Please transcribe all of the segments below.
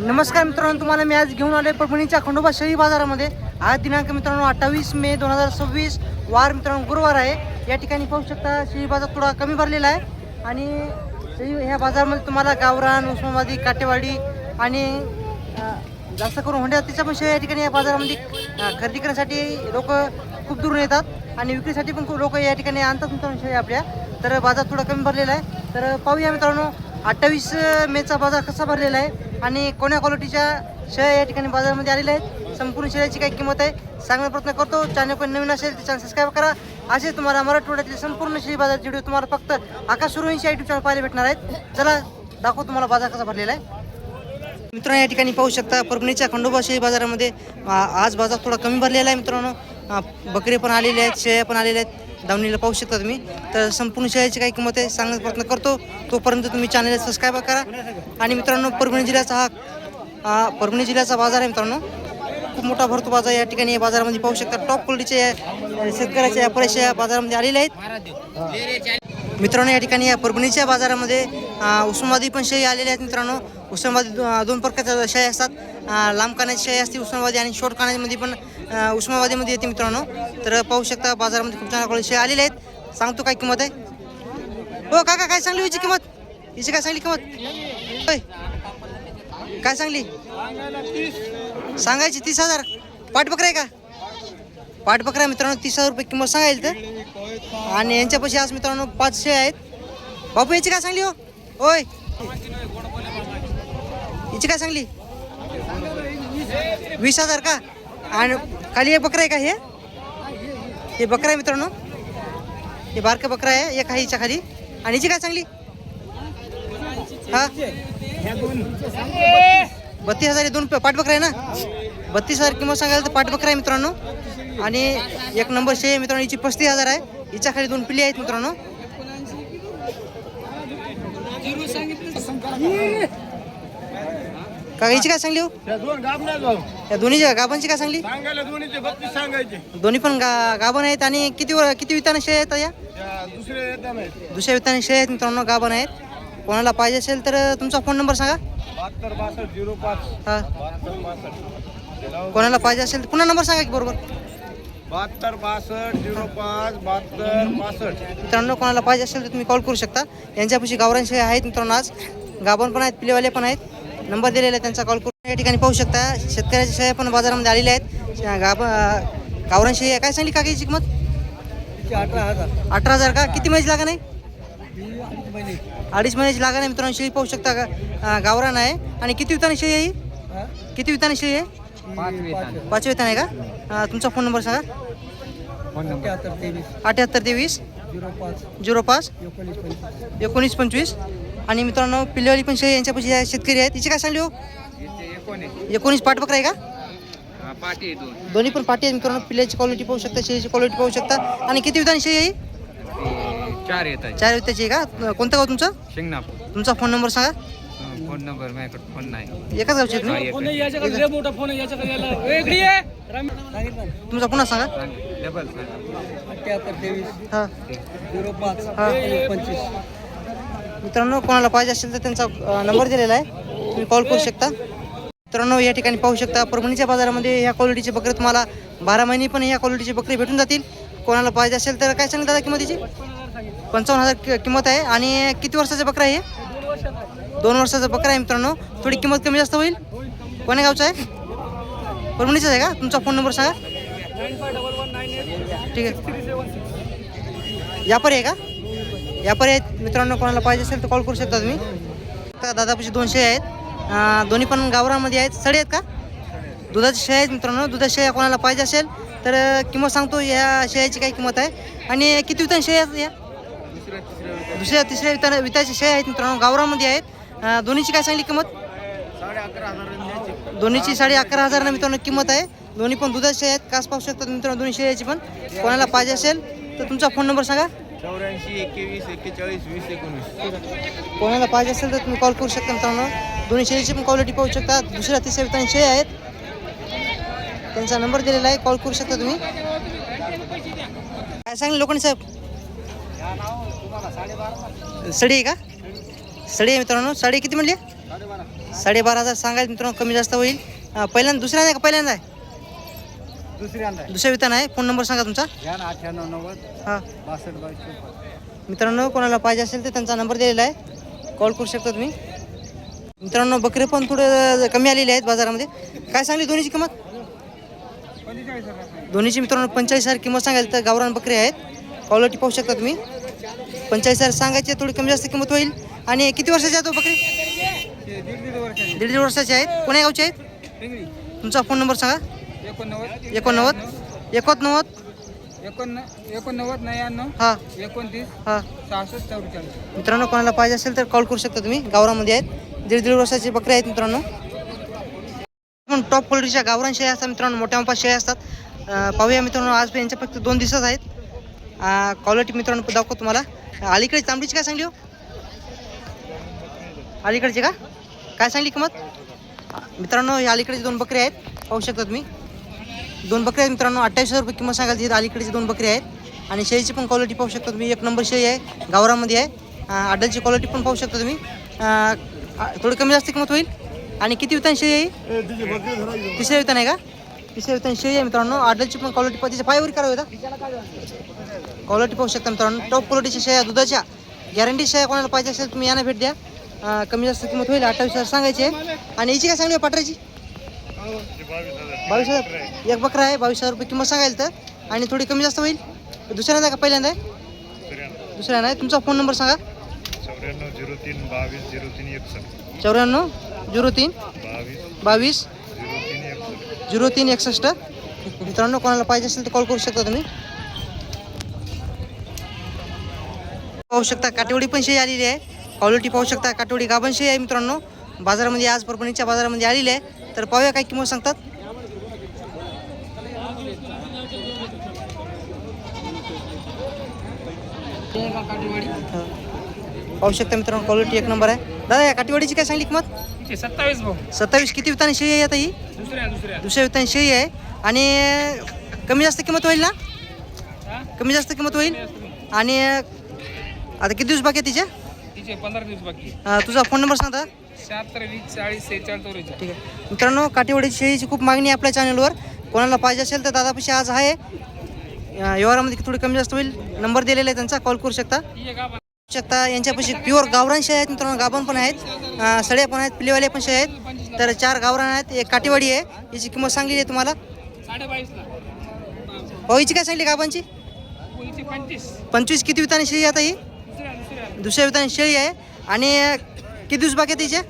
नमस्कार मित्रांनो, तुम्हाला मी आज घेऊन आले परभणीच्या खंडोबा शेळी बाजारामध्ये. आज दिनांक मित्रांनो 28 मे 2026 वार मित्रांनो गुरुवार आहे. या ठिकाणी पाहू शकता शेळी बाजार थोडा कमी भरलेला आहे आणि शेळी ह्या बाजारामध्ये तुम्हाला गावरान, उस्मानाबादी, काटेवाडी आणि जास्त करून होंड्या तिच्या पण शेळ्या या ठिकाणी या बाजारामध्ये खरेदी करण्यासाठी लोक खूप दूरून येतात आणि विक्रीसाठी पण खूप लोक या ठिकाणी आणतात मित्रांनो शेळ्या आपल्या. तर बाजार थोडा कमी भरलेला आहे. तर पाहूया मित्रांनो 28 मेचा बाजार कसा भरलेला आहे आणि कोण्या क्वालिटीच्या शेळ्या या ठिकाणी बाजारामध्ये आलेल्या आहेत. संपूर्ण शेळ्याची काय किंमत आहे सांगण्याचा प्रयत्न करतो. चॅनल पण नवीन असेल तर चॅनल सबस्क्राईब करा. असे तुम्हाला मराठवाड्यातील संपूर्ण शेळी बाजारचे व्हिडिओ तुम्हाला फक्त आकाश सुरवंशी यूट्यूब चॅनल पाहायला भेटणार आहेत. चला दाखवतो तुम्हाला बाजार कसा भरलेला आहे. मित्रांनो या ठिकाणी पाहू शकता परभणीच्या खंडोबा शेळी बाजारामध्ये आज बाजार थोडा कमी भरलेला आहे. मित्रांनो बकरे पण आलेले आहेत, शेळ्या पण आलेल्या आहेत. दावणीला पाहू शकता तुम्ही. तर संपूर्ण शेळ्याची काही किंमत आहे सांगण्याचा प्रयत्न करतो. तोपर्यंत तुम्ही चॅनलला सबस्क्राईब करा. आणि मित्रांनो परभणी जिल्ह्याचा परभणी जिल्ह्याचा बाजार आहे मित्रांनो. खूप मोठा भरतो बाजार या ठिकाणी. या बाजारामध्ये पाहू शकता टॉप क्वालिटीचे शेतकऱ्याच्या व्यापाऱ्याच्या या बाजारामध्ये आलेले आहेत. मित्रांनो या ठिकाणी या परभणीच्या बाजारामध्ये उस्मानाबादी पण शेळी आलेले आहेत. मित्रांनो उस्मानाबादी दोन प्रकारच्या शेळ्या असतात. लांब कानाची शेळी असते उस्मानाबादी आणि शॉर्ट कानामध्ये पण उस्मानाबादीमध्ये येते मित्रांनो. तर पाहू शकता बाजारामध्ये खूप छान क्वालिटी शेळ्या आलेल्या आहेत. सांगतो काय किंमत आहे. हो काका काय सांगली हिची किंमत? हिची काय सांगली किंमत? काय सांगली? सांगायची 30,000. पाठबकरा आहे का? पाठबकरा मित्रांनो 30,000 रुपये किंमत सांगायची. तर आणि यांच्यापाशी आज मित्रांनो 5 शेळ्या आहेत. बापू याची काय सांगली हो? होय हिची काय सांगली? 20,000 का? आणि खाली एक बकरा आहे का? हे बकरा आहे मित्रांनो. हे बारका बकरा आहे एक आहे हिच्या खाली. आणि हिची काय सांगली? हा 32,000. दोन पाठबकरा आहे ना. 32,000 किंमत सांगायला तर पाठबकरा आहे मित्रांनो. आणि एक नंबर शेळी मित्रांनो हिची 35,000 आहे. हिच्या खाली 2 पिल्ली आहेत मित्रांनो. का हिची काय सांगली हो? या दोन्ही गाभांची काय सांगली? दोन्ही पण गाभण आहेत. आणि किती विताने शेळ्या आहेत या? दुसऱ्या विताने शेळ्या आहेत मित्रांनो, गाभण आहेत. कोणाला पाहिजे असेल तर तुमचा फोन नंबर सांगा. 726205. हां कोणाला पाहिजे असेल पुन्हा नंबर सांगा की बरोबर. 7262057262. मित्रांनो कोणाला पाहिजे असेल तर तुम्ही कॉल करू शकता. यांच्यापाशी गावरान शेळ्या आहेत मित्रांनो. आज गाभण पण आहेत, पिलेवाले पण आहेत. नंबर दिलेला आहे त्यांचा, कॉल करून या ठिकाणी पाहू शकता. शेतकऱ्याच्या शेळ्या पण बाजारामध्ये आलेल्या आहेत. गावरान शेळी काय सांगली काकीची किंमत? 18,000 का? किती महिन्याची लागण आहे? 2.5 महिन्याची लागण आहे मित्रांनो. शेळी पाहू शकता का गावरान आहे. आणि किती विताने शेळी आहे ही? किती विताने शेळी आहे? 5 विताने आहे का? तुमचा फोन नंबर सांगा. 7823 05 1925. आणि मित्रांनो पिल्लेवाली पण शेळी यांच्यापाशी शेतकरी आहेत. तिची काय सांगली हो? 19 पाठबकरा आहे का? दोन्ही पण पाठी आहेत मित्रांनो. पिल्ल्याची क्वालिटी पाहू शकता, शेळीची क्वालिटी पाहू शकता. आणि किती विताने शेळी आहे? 4 विताची आहे का? कोणतं गाव तुमचं? शिंगणापूर. तुमचा फोन नंबर सांगा. फोन नंबर माझ्याकडे फोन नाही. एकाच गावचे तुम्ही? तुमचा पुन्हा सांगा. हां मित्रांनो कोणाला पाहिजे असेल तर त्यांचा नंबर दिलेला आहे, तुम्ही कॉल करू शकता. मित्रांनो या ठिकाणी पाहू शकता परभणीच्या बाजारामध्ये ह्या क्वालिटीचे बकरे तुम्हाला 12 महिने पण ह्या क्वालिटीचे बकरे भेटून जातील. कोणाला पाहिजे असेल तर काय सांगितलं दादा किंमतीची? 55,000 किंमत आहे. आणि किती वर्षाचा बकरा आहे? 2 वर्षाचा बकरा आहे मित्रांनो. थोडी किंमत कमी जास्त होईल. कोण्या गावचा आहे? परभणीचाच आहे का? तुमचा फोन नंबर सांगा. ठीक आहे. व्यापारी आहे का? व्यापारी आहेत मित्रांनो. कोणाला पाहिजे असेल तर कॉल करू शकता तुम्ही. दादापाशी 2 शेळ्या आहेत. दोन्ही पण गावरामध्ये आहेत. सडे आहेत का? दुधाची शेळ्या आहेत मित्रांनो. दुधाची शेळ्या कोणाला पाहिजे असेल तर किंमत सांगतो. या शेळ्याची काय किंमत आहे आणि किती विताने शेळ्या आहेत? या दुसऱ्या तिसऱ्या विताची शेळ्या आहेत मित्रांनो. गावरामध्ये आहेत. दोन्हीची काय सांगली किंमत? 11,500. दोन्हीची 11,500 मित्रांनो किंमत आहे. दोन्ही पण दुधाची शेळ्या आहेत. कास पाहू शकतात मित्रांनो दोन्ही शेळ्याची पण. कोणाला पाहिजे असेल तर तुमचा फोन नंबर सांगा. 84 21 41 20 19. कोणाला पाहिजे असेल तर तुम्ही कॉल करू शकता मित्रांनो. दोन्ही शेळीची पण क्वालिटी पाहू शकता. दुसऱ्या तिसऱ्या विताने शेळ्या आहेत. त्यांचा नंबर दिलेला आहे, कॉल करू शकता तुम्ही. काय सांगले लोकांनी साहेब? सडी आहे का? सडी आहे मित्रांनो. साडी किती म्हणली? 12,500 सांगायचं मित्रांनो, कमी जास्त होईल. पहिल्यांदा दुसऱ्यांदा आहे का पहिल्यांदा आहे? दुसऱ्या वितान आहे. फोन नंबर सांगा तुमचा. 9890 हां 62 मित्रांनो, कोणाला पाहिजे असेल तर त्यांचा नंबर दिलेला आहे, कॉल करू शकता तुम्ही. मित्रांनो, बकरे पण थोडे कमी आलेले आहेत बाजारामध्ये. काय सांगली दोन्हीची किंमत? दोन्हीची मित्रांनो 45,000 किंमत सांगायला. तर गावरान बकरे आहेत, क्वालिटी पाहू शकता तुम्ही. 45,000 सांगायचे, थोडी कमी जास्त किंमत होईल. आणि किती वर्षाचे आहेत तो बकरे? 1.5 वर्षाचे आहेत. कोण्या गावचे आहेत? तुमचा फोन नंबर सांगा. 89 89 89 हां 29 हां 66 44. मित्रांनो, कोणाला पाहिजे असेल तर कॉल करू शकता तुम्ही. गावरामध्ये आहेत, 1.5 वर्षाचे बकरे आहेत मित्रांनो. पण टॉप क्वालिटीच्या गावरान शेळ्या असतात मित्रांनो, मोठ्या मोठ्या शेळ्या असतात. पाहूया मित्रांनो, आज यांच्या फक्त 2 दिवस आहेत. क्वालिटी मित्रांनो दाखवतो तुम्हाला. अलीकडे तांबडीची काय सांगली हो? अलीकडचे का काय सांगली किंमत? मित्रांनो, हे अलीकडचे 2 बकरे आहेत, पाहू शकता तुम्ही. 2 बकरे आहेत मित्रांनो, 28,000 रुपये किंमत सांगायची. अलीकडचे 2 बकरे आहेत. आणि शेळीची पण क्वालिटी पाहू शकता तुम्ही. 1 नंबर शेळी आहे, गावरामध्ये आहे. अड्डलची क्वालिटी पण पाहू शकता तुम्ही. थोडी कमी जास्त किंमत होईल. आणि किती वितान शेळी आहे? तिसऱ्या वितान आहे का? तिसऱ्या वितान शेळी आहे मित्रांनो. अड्डलची पण क्वालिटी तिच्या पायावर करावी होता. क्वालिटी पाहू शकता मित्रांनो, टॉप क्वालिटीच्या शेळ्या, दुधाच्या गॅरंटी शेळ्या. कोणाला पाहिजे असेल तुम्ही यांना भेट द्या. कमी जास्त किंमत होईल. 28,000 सांगायची आहे. आणि याची काय सांगली पाटराची? 22,000. एक बकरा आहे, 22,000 रुपये किंमत सांगायला. तर आणि थोडी कमी जास्त होईल. दुसऱ्यांदा का पहिल्यांदा आहे? दुसऱ्यांदा आहे. तुमचा फोन नंबर सांगा. 94 03 22 03 61. मित्रांनो, कोणाला पाहिजे असेल तर कॉल करू शकता तुम्ही. पाहू शकता काटेवाडी पण शेळी आलेली आहे. क्वालिटी पाहू शकता. काटेवाडी गाभण शेळी आहे मित्रांनो, बाजारामध्ये आज परभणीच्या बाजारामध्ये आलेली आहे. तर पाहूया काय किंमत सांगतात. पाहू शकता मित्रांनो, क्वालिटी 1 नंबर आहे. दादा, या काटेवाडीची काय सांगली किंमत? 27. किती विताने शेळी आहे आता ही? दुसऱ्या विताने शेळी आहे. आणि कमी जास्त किंमत होईल ना? कमी जास्त किंमत होईल. आणि आता किती दिवस बाकी आहे तिचे? 15 दिवस बाकी. तुझा फोन नंबर सांगता. 76 20 40 46 ठीक आहे मित्रांनो, काटेवाडीची शेळीची खूप मागणी आहे आपल्या चॅनलवर. कोणाला पाहिजे असेल तर दादापाशी आज आहे. व्यवहारामध्ये थोडी कमी जास्त होईल. नंबर दिलेला आहे त्यांचा, कॉल करू शकता. यांच्यापाशी प्युअर गावरान शेळ्या आहेत मित्रांनो, गाभण पण आहेत, सड्या पण आहेत, पिलेवाले पण शेळ्या आहेत. तर 4 गावरान आहेत, एक काटेवाडी आहे. याची किंमत सांगली आहे तुम्हाला. 22,000. हो, हिची काय सांगली गाभांची? 25. किती विताने शेळी आता ही? दुसऱ्या विताने शेळी आहे. आणि किती दिवस बाकी आहे तिचे?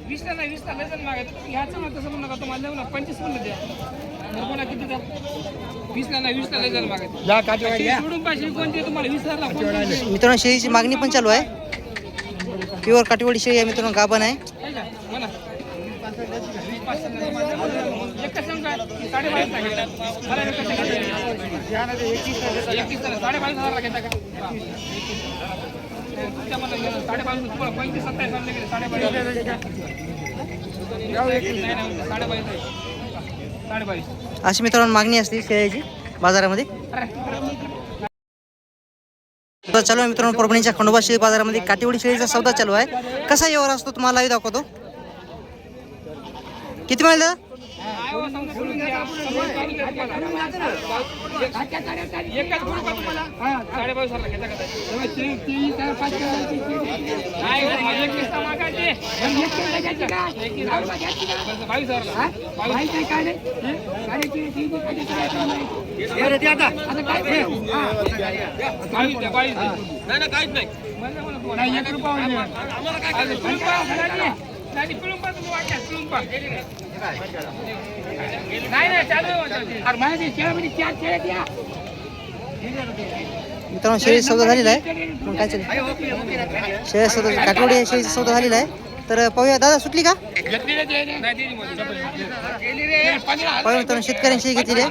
20 ला नाही, 20 ला लय जण मागायचं. घ्यायचं मग तसं म्हणू नका, तुम्हाला देऊ ना 25 म्हणलं द्या. कोणा किती द्या? 20 ला नाही, 20 ला लय जण मागायचं. जा काटेवाडी घ्या. सोडून पाहिजे कोणते तुम्हाला 20,000 ला फोन. मित्रांनो, शेळीची मागणी पण चालू आहे. प्युअर काटेवाडी शेळी आहे मित्रांनो, गाभण आहे. म्हणा. एकच सांगा 22,500 ला घेता. मला एकच सांगा 22,000 ला घेता का? तुमच्या मला 22,500 तुम्हाला 35 27 आणले गेले 22,500. अशी मित्रांनो मागणी असते शेळ्याची बाजारामध्ये. सौदा चालू आहे मित्रांनो, परभणीच्या खंडोबा शेळी बाजारामध्ये काटेवाडी शेळीचा सौदा चालू आहे. कसा व्यवहार असतो तुम्हाला दाखवतो. किती मिळालं? मित्रांनो, शेळी सौदा झालेला आहे. मग काय चालेल, शेळी सौदा काटेवाडी शेळीचा सौदा झालेला आहे. तर पाहूया. दादा, सुटली का? पाहूया मित्रांनो, शेतकऱ्यांनी शेळी घेतलेली आहे.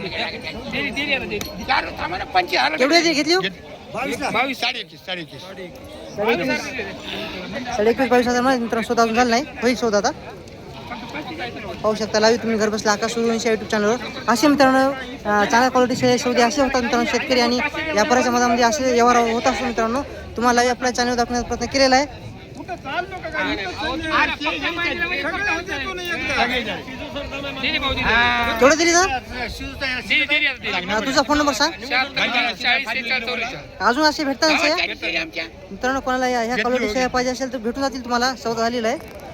केवढी घेतली हो? 22,000 मध्ये मित्रांनो सौदा अजून झाला नाही, होईल सौदा आता. पाहू शकता लाईव्ह तुम्ही घर बसला आकाश सूर्यवंशी यूट्यूब चॅनलवर. असे मित्रांनो चांगल्या क्वालिटी सौदे असे होतात मित्रांनो. शेतकरी आणि व्यापाऱ्याच्या मधामध्ये असे व्यवहार होत असतो मित्रांनो. तुम्हाला आपल्या चॅनलवर दाखवण्याचा प्रयत्न केलेला आहे. केवढं दिली सर? तुझा फोन नंबर सांग. अजून असे भेटतात शेळ्या? मित्रांनो कोणाला ह्या क्वालिटी शेळ्या पाहिजे असेल तर भेटून जातील तुम्हाला. सौदा झालेला आहे.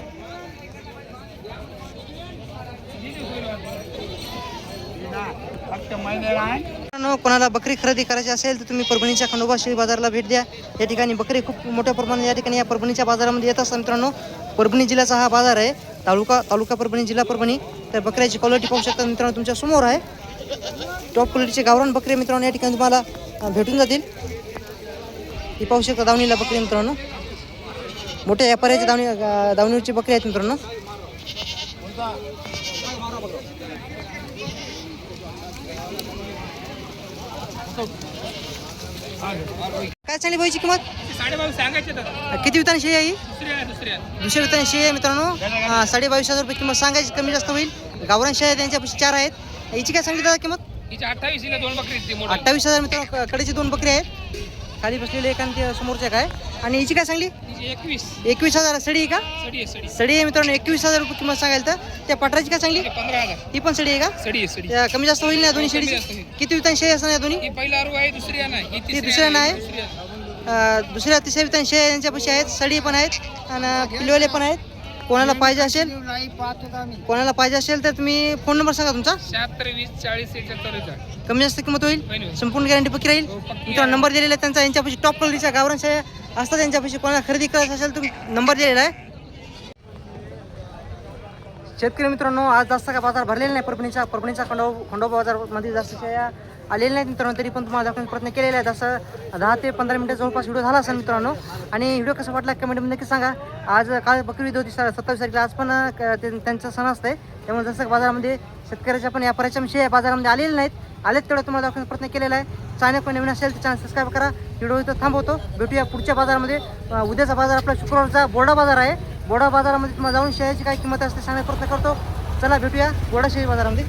मित्रांनो कोणाला बकरी खरेदी करायची असेल तर तुम्ही परभणीच्या खंडोबा शेळी बाजारला भेट द्या. या ठिकाणी बकरी खूप मोठ्या प्रमाणात या ठिकाणी या परभणीच्या बाजारामध्ये येत असतात. मित्रांनो परभणी जिल्ह्याचा हा बाजार आहे. तालुका परभणी, जिल्हा परभणी. तर बकऱ्याची क्वालिटी पाहू शकता मित्रांनो तुमच्या समोर आहे. टॉप क्वालिटीचे गावरान बकरी मित्रांनो या ठिकाणी तुम्हाला भेटून जातील. ही पाहू शकता दावणीला बकरी मित्रांनो. मोठ्या व्यापाऱ्याची दावणीवरची बकरी आहेत मित्रांनो. काय सांगली भाईची किंमत? 22.5 सांगायचे तर. किती वितान शेळी आहे ही? दुसऱ्या दुसऱ्या वितान शेळी आहे मित्रांनो. 22,500 रुपये किंमत सांगायची. कमी जास्त होईल. गावरान शेळी त्यांच्यापाशी 4 आहेत. हिची काय सांगितली दादा किंमत? हिच्या 28 ला 2 बकरी आहेत. 28,000 मित्रांनो. कडेची 2 बकरी आहेत. खाली बसलेले एक आणि ते समोरचे काय. आणि हिची काय सांगली? 21,000. सडी आहे का? सडी आहे मित्रांनो. 21,000 रुपये किंमत सांगायला. तर त्या पटराची काय सांगली? 15,000. ही पण सडी आहे का? त्या कमी जास्त होईल ना दोन्ही शेळी? किती वितान शेळी असणार या दोन्ही? पहिला रू आहे, दुसऱ्या नाही. ती दुसऱ्या नाही. दुसऱ्या तिसऱ्या वितान शेळी यांच्यापाशी आहेत. सडी पण आहेत आणि पिलवले पण आहेत. कोणाला पाहिजे असेल तर तुम्ही फोन नंबर सांगा तुमचा. 76 20 40 71. कमी जास्त किंमत होईल. संपूर्ण गॅरंटी पक्की राहील. तुमचा नंबर दिलेला आहे त्यांचा. यांच्यापाशी टॉप क्वालिटीच्या गावरान शेळ्या असतात. त्यांच्यापाशी कोणाला खरेदी करायचं असेल तुम्ही नंबर दिलेला आहे. शेतकरी मित्रांनो आज जास्त का बाजार भरलेला नाही. परभणीच्या खंडोबा बाजारमध्ये जास्त शेळ्या आलेल्या नाहीत मित्रांनो. तरी पण तुम्हाला दाखवण्याचा प्रयत्न केलेला आहे. जसं 10 ते 15 मिनिटं जवळपास व्हिडिओ झाला असेल मित्रांनो. आणि व्हिडिओ कसा वाटला कमेंटमध्ये नक्की सांगा. आज काल बकरी ईद होती 27 तारखेला. आज पण त्यांचा सण असतंय. त्यामुळे जसं बाजारामध्ये शेतकऱ्याच्या पण व्यापाऱ्याच्या शेळ्या बाजारामध्ये आलेल्या नाहीत. आलेत तेवढं तुम्हाला दाखवण्याचा प्रयत्न केलेला आहे. चॅनल पण नवीन असेल तर चॅनल सबस्क्राईब करा. व्हिडिओ इथं थांबवतो. भेटूया पुढच्या बाजारामध्ये. उद्याचा बाजार आपला शुक्रवारचा बोर्डा बाजार आहे. बोर्डा बाजारामध्ये तुम्हाला जाऊन शेळ्याची काय किंमत असते सांगण्याचा प्रयत्न करतो. चला भेटूया बोर्डा शेळी बाजारामध्ये.